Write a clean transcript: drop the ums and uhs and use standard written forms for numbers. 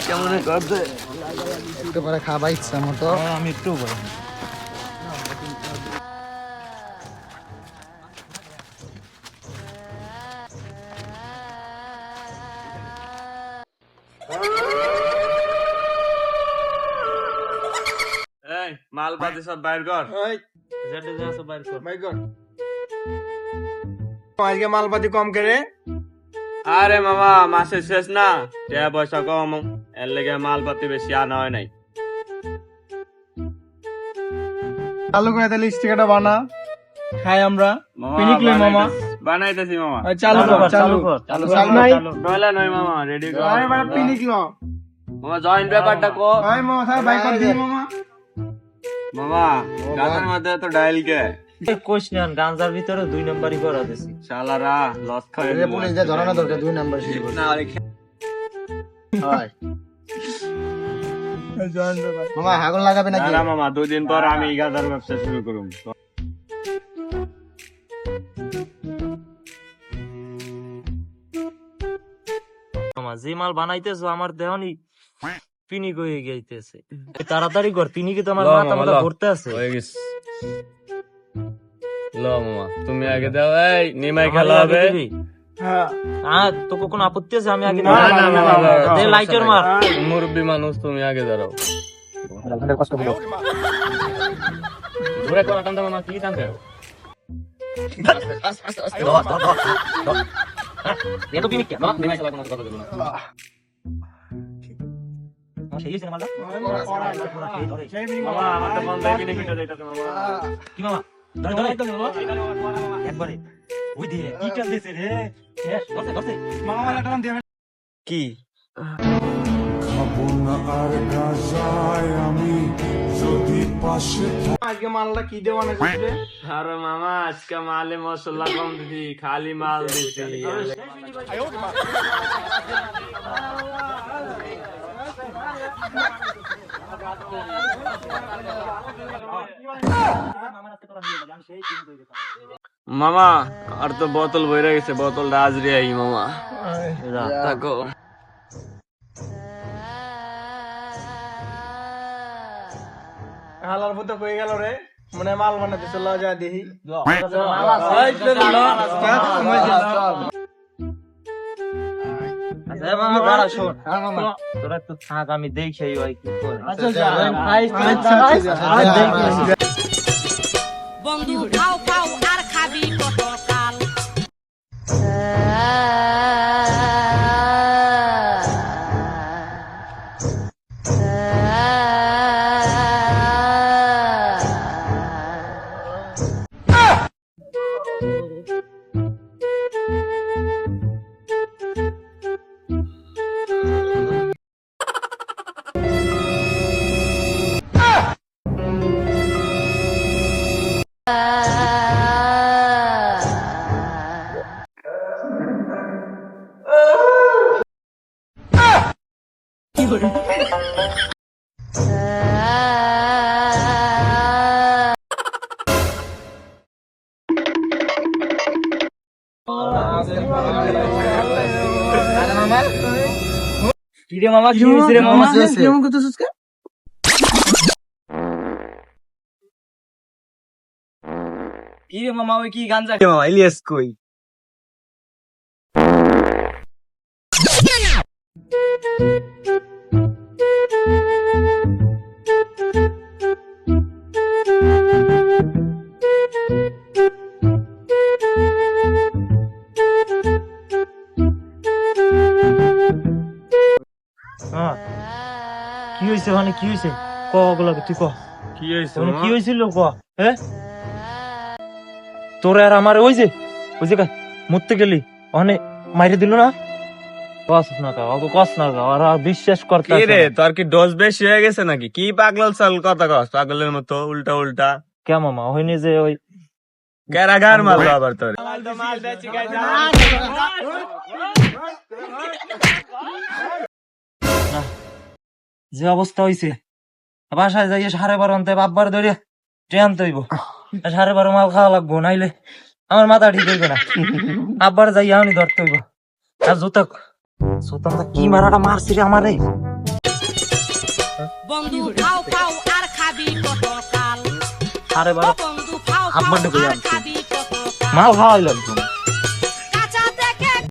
কেমন করছে একটু পরে খাবার ইচ্ছা মতো আমি একটু মাল পাতি সব বাইর কর আজকে মালপাতি কম করে আরে মামা মাসের শেষ না টাকা পয়সা কম এর লেগে মাল পাতি বেশি আনা হয় নাই চালু করে তাহলে স্টিকারটা বানা খাই আমরা পিনিকলে মামা বানাইতেছি মামা চালু কর চালু কর চালু নাই নয়লা নয় মামা রেডি কর আরে বাবা পিনিকলো মামা জয়েন্ট ব্যাপারটা কো আয় মামা স্যার বাইক কর দি মামা মামা গাছের মধ্যে তো ডাইল কে কোশ্চেন গাঞ্জার ভিতরে 2 নাম্বারই করা দিছি শালারা লস খায় এই পুলিশ দে ধরানো দরকার 2 নাম্বার ছিল না আরে হয় মামা হাগল লাগাবে নাকি না মামা 2 দিন পর আমি গাজার ব্যবসা শুরু করব মামা যে মাল বানাইতেছো আমার দেহনি পিনিক হয়ে যাইতেছে তাড়াতাড়ি কর পিনিকে তো আমার মাথা মাথা ভরতে আছে হয়ে গেছে লো মামা তুমি আগে দাও এই নিমাই খেলা হবে হ্যাঁ তোকে কোনো আপত্তি আছে আমি আগে না দে লাইটার মার মুরব্বি মানুষ তুমি আগে দাঁড়াও কষ্ট করো ঘুরে কোন কান্দা মামা কি টানতে এ তো পিনিক কেন নিমাই খেলা কোনো কথা বলবো না সেই সিনেমা মামা আমার তো মন দেখি দেখি যাইতাছে মামা কি মামা ধরে একবারে ওই দিয়ে কি কাজ দিছে রে ধরছে মামা মালা টান দিয়ে কি আজকে মালটা কি দেওয়া না রে আরে মামা আজকে মালে মশলা কম দিছি খালি মাল দিছি মামা আর তো বোতল বইরা গেছে বোতলটা আজরে আই মামা থাকো হালার মতো কই গেল রে মনে মাল বানাতে চল যা দেখি তোরা তো থাক আমি দেখি ওই কি করে বন্ধু খাও খাও আর খাবি পটকাল কি রে মামা কি হইছে রে মামা কেমন করতেছিস কে কি রে মামা ওই কি গাঞ্জা কে মামা ইলিয়াস কই কি হইছে মানে কি হইছে ক ওগুলো তুই ক কি হইছে মানে কি হইছিল ক হ্যাঁ তোরে আর আমার ওই যে মরতে গেলি ওখানে মাইরে দিল না কস না কা ওকে কস না কা আর বিশ্বাস করতে কি রে তোর কি ডোজ বেশি হয়ে গেছে নাকি কি পাগল চাল কথা কস পাগলের মতো উল্টা উল্টা কে মামা হইনি যে ওই ক্যারাগার মারলো আবার তোর যে অবস্থা হইছে বাসায় যাইয়ে 12:30 বাপবার ধরে ট্রেন তৈব 12:30 মাল খাওয়া লাগবো, নাইলে আমার মাথা ঠিক হইবে না। আব্বার যাই আমি ধরতে হইব। আর জুতা কি মারাটা মারছি রে আমারে। বন্ধু খাও খাও আর খাবি কতকাল 12:30 বন্ধু খাও আব্বার খাও ডেকে আর আনছি। খাবি কতকাল মাল খাওয়াই লাগবে।